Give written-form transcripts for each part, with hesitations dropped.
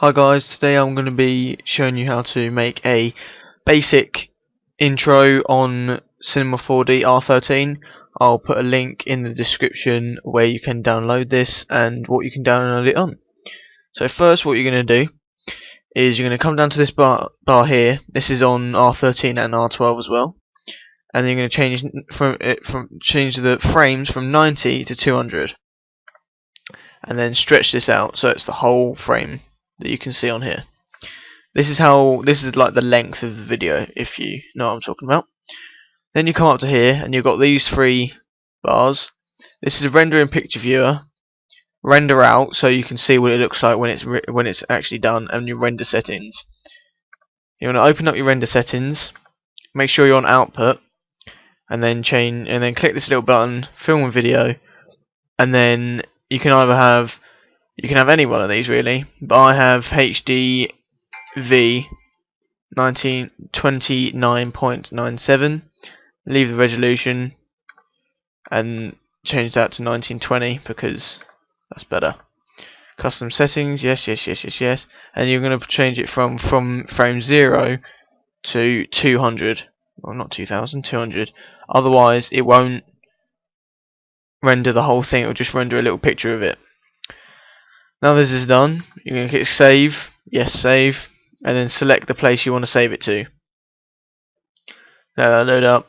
Hi guys, today I'm going to be showing you how to make a basic intro on Cinema 4D R13. I'll put a link in the description where you can download this and what you can download it on. So first what you're going to do is you're going to come down to this bar here. This is on R13 and R12 as well. And then you're going to change the frames from 90 to 200. And then stretch this out so it's the whole frame that you can see on here. This is like the length of the video, if you know what I'm talking about. Then you come up to here and you've got these three bars. This is a render in picture viewer, render out, so you can see what it looks like when it's actually done, and your render settings. You want to open up your render settings, make sure you're on output, and then click this little button, film and video, and then you can have any one of these really, but I have HD V 29.97. Leave the resolution and change that to 1920 because that's better. Custom settings, yes, and you're going to change it from frame 0 to 200, well not 2000, 200. Otherwise it won't render the whole thing, it will just render a little picture of it. Now this is done, you're going to click save, yes save, and then select the place you want to save it to. Now that'll load up.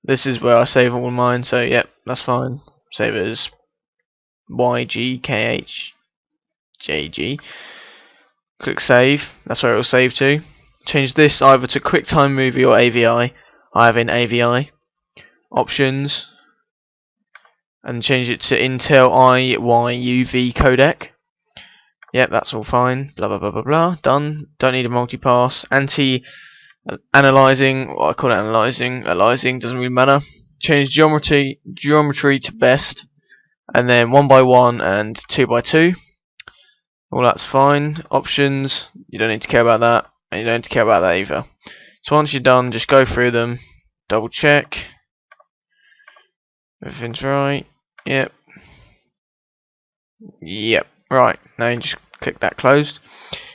This is where I save all mine, so yep, that's fine. Save it as YGKHJG. Click save, that's where it will save to. Change this either to QuickTime Movie or AVI. I have in AVI. Options, and change it to Intel IYUV codec. Yep, that's all fine. Blah blah blah blah blah. Done. Don't need a multipass. Analyzing. What I call it analyzing. Aliasing doesn't really matter. Change geometry to best, and then 1x1 and 2x2. All that's fine. Options. You don't need to care about that, and you don't need to care about that either. So once you're done, just go through them. Double check. Everything's right. Yep. Right. Now you just click that closed.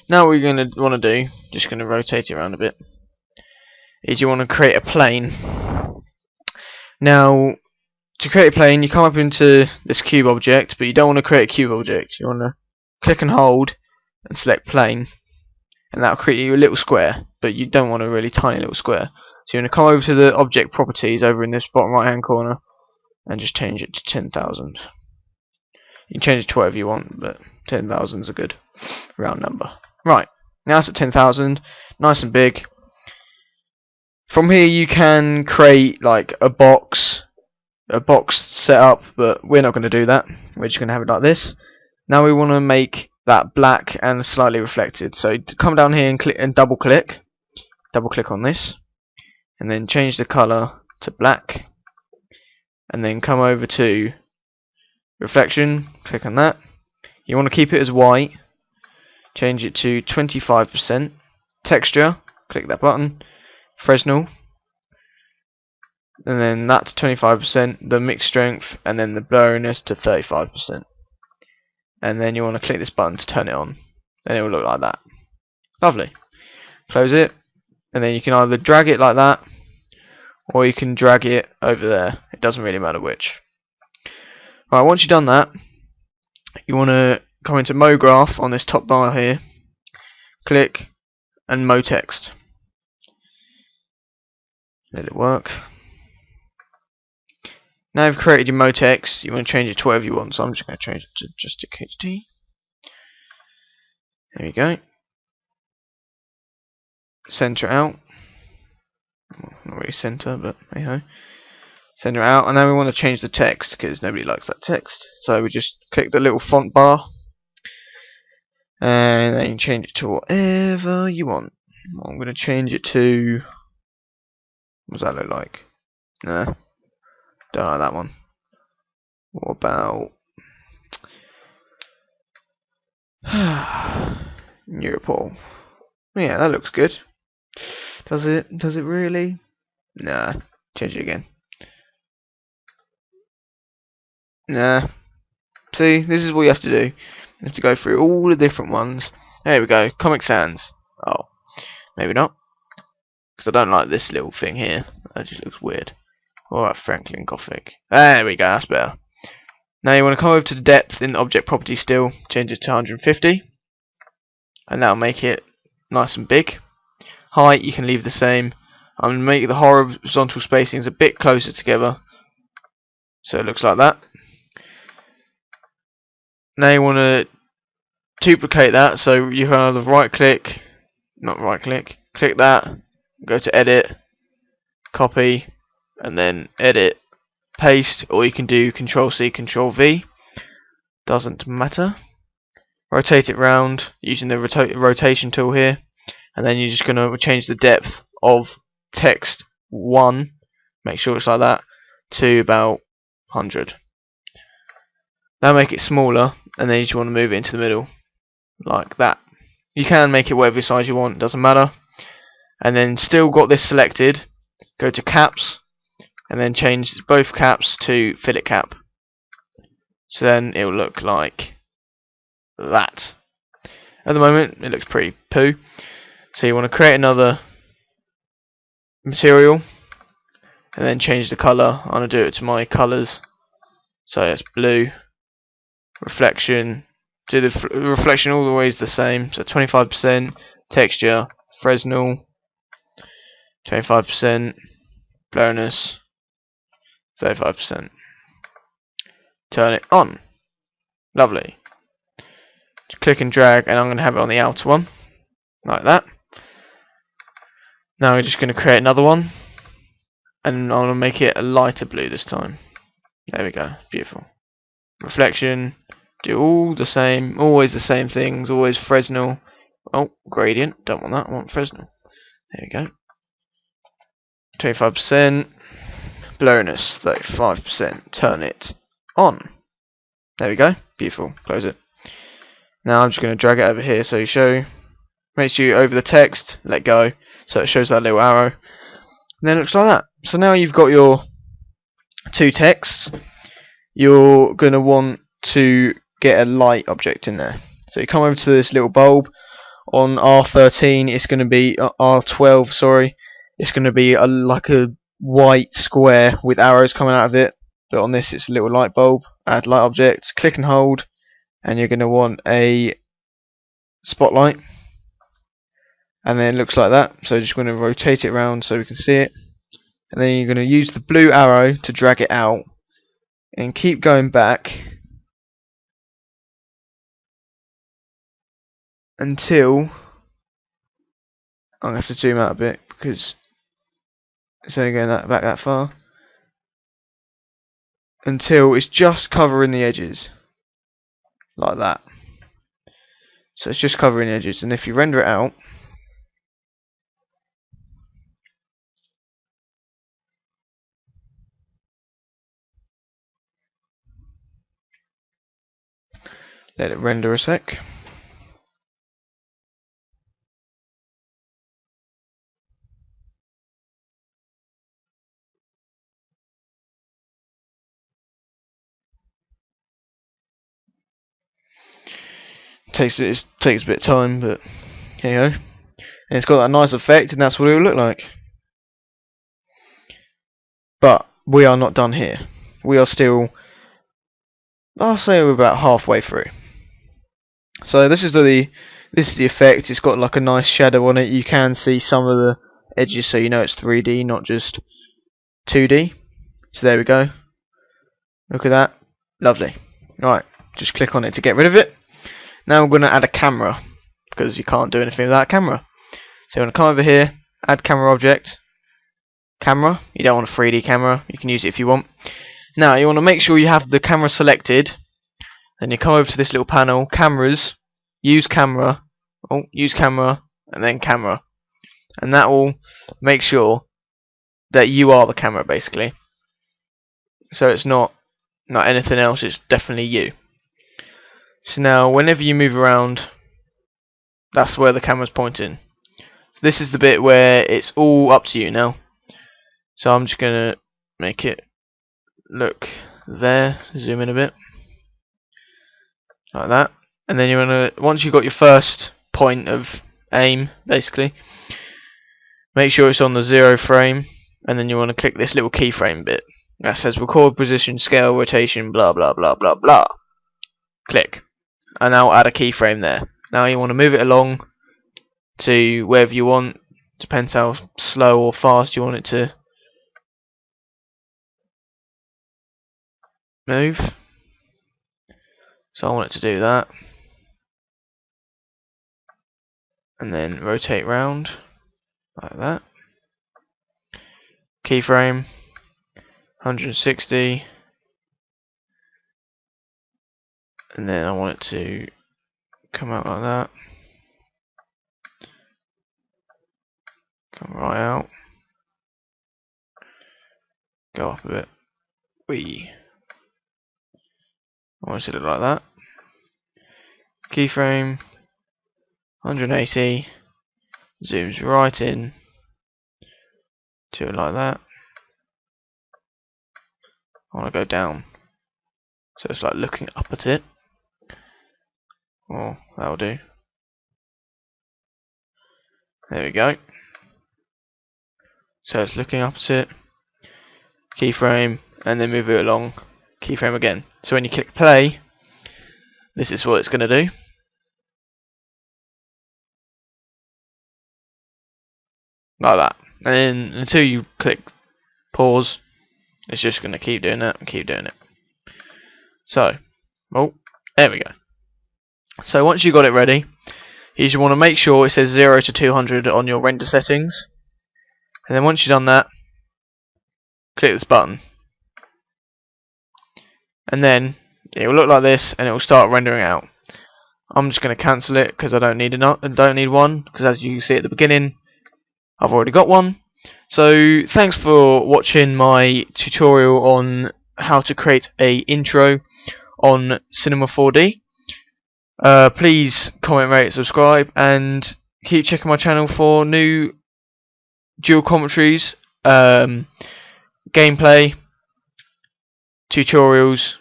Now what you're going to want to do, just going to rotate it around a bit, is you want to create a plane. Now, to create a plane, you come up into this cube object, but you don't want to create a cube object. You want to click and hold and select plane, and that'll create you a little square, but you don't want a really tiny little square. So you're going to come over to the object properties over in this bottom right hand corner and just change it to 10,000. You can change it to whatever you want, but 10,000 is a good round number. Right, now it's at 10,000, nice and big. From here you can create like a box setup, but we're not going to do that. We're just going to have it like this. Now we want to make that black and slightly reflected. So come down here and click and double click on this, and then change the color to black, and then come over to reflection, click on that. You want to keep it as white, change it to 25%. Texture, click that button. Fresnel, and then that's 25%. The mix strength, and then the blurriness to 35%. And then you want to click this button to turn it on. Then it will look like that. Lovely. Close it, and then you can either drag it like that, or you can drag it over there. It doesn't really matter which. Right, once you've done that, you want to come into MoGraph on this top bar here, click, and MoText. Let it work. Now you've created your MoText, you want to change it to whatever you want, so I'm just going to change it to just HD. There you go. Center out. Not really center, but hey ho. Center out, and now we want to change the text because nobody likes that text. So we just click the little font bar, and then you change it to whatever you want. I'm going to change it to, what does that look like? Nah, don't like that one. What about Europol? Yeah, that looks good. Does it? Does it really? Nah, change it again. Nah. See, this is what you have to do. You have to go through all the different ones There we go. Comic Sans. Oh, maybe not, because I don't like this little thing here. That just looks weird. Alright, Franklin Gothic. There we go, that's better. Now you want to come over to the depth in the object property still, change it to 150, and that'll make it nice and big. Height you can leave the same. I'm going to make the horizontal spacings a bit closer together, so it looks like that. Now you want to duplicate that, so you can either click that, go to edit, copy, and then edit, paste, or you can do Control C, Control V, doesn't matter. Rotate it round using the rotation tool here, and then you're just going to change the depth of text 1, make sure it's like that, to about 100. Now make it smaller, and then you just want to move it into the middle, like that. You can make it whatever size you want, doesn't matter. And then still got this selected, go to caps, and then change both caps to fillet cap. So then it will look like that. At the moment it looks pretty poo. So you want to create another material, and then change the colour. I'm going to do it to my colours. So it's blue, reflection, do the reflection all the ways the same. So 25% texture, Fresnel, 25% blurriness, 35%. Turn it on. Lovely. Just click and drag, and I'm going to have it on the outer one, like that. Now we're just going to create another one, and I'm going to make it a lighter blue this time. There we go, beautiful. Reflection, do all the same, always the same things, always Fresnel. Oh, gradient, don't want that, I want Fresnel. There we go. 25%, blurriness, 35%, turn it on. There we go, beautiful, close it. Now I'm just going to drag it over here so you show, make sure you over the text, let go, so it shows that little arrow. And then it looks like that. So now you've got your two texts, you're going to want to get a light object in there. So you come over to this little bulb. On R13 it's going to be, R12 sorry, it's going to be like a white square with arrows coming out of it. But on this it's a little light bulb. Add light object, click and hold, and you're going to want a spotlight. And then it looks like that. So just going to rotate it around so we can see it. And then you're going to use the blue arrow to drag it out, and keep going back until, I'm going to have to zoom out a bit because it's only going back that far, until it's just covering the edges, like that. So it's just covering the edges, and if you render it out, let it render a sec. Takes a bit of time, but here you go. And it's got that nice effect, and that's what it will look like. But we are not done here. We are still, I'll say we're about halfway through. So this is the effect. It's got like a nice shadow on it. You can see some of the edges, so you know it's 3D, not just 2D. So there we go. Look at that. Lovely. Right, just click on it to get rid of it. Now we're going to add a camera, because you can't do anything without a camera. So you want to come over here, add camera object, camera. You don't want a 3D camera, you can use it if you want. Now you want to make sure you have the camera selected. Then you come over to this little panel, cameras, use camera, use camera, and then camera. And that will make sure that you are the camera, basically. So it's not anything else, it's definitely you. So now whenever you move around, that's where the camera's pointing. So this is the bit where it's all up to you now. So I'm just going to make it look there, zoom in a bit. Like that. And then you're gonna, once you've got your first point of aim, basically. Make sure it's on the 0 frame, and then you want to click this little keyframe bit that says record position, scale, rotation, blah blah blah blah blah. Click, and now add a keyframe there. Now you want to move it along to wherever you want. Depends how slow or fast you want it to move. So I want it to do that, and then rotate round like that. Keyframe 160, and then I want it to come out like that. Come right out. Go up a bit. Whee. I want it to look like that. Keyframe 180. Zooms right in to it like that. I want to go down, so it's like looking up at it. Oh, that'll do. There we go. So it's looking up at it. Keyframe, and then move it along. Keyframe again. So when you click play, this is what it's going to do. Like that. And then until you click pause, it's just going to keep doing that and keep doing it. So, oh, there we go. So once you've got it ready, you just want to make sure it says 0 to 200 on your render settings. And then once you've done that, click this button. And then it will look like this, and it will start rendering out. I'm just going to cancel it because I don't need one, because as you can see at the beginning, I've already got one. So thanks for watching my tutorial on how to create a intro on Cinema 4D. Please comment, rate, subscribe, and keep checking my channel for new dual commentaries, gameplay, tutorials,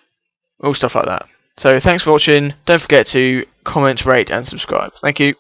all stuff like that. So thanks for watching. Don't forget to comment, rate, and subscribe. Thank you.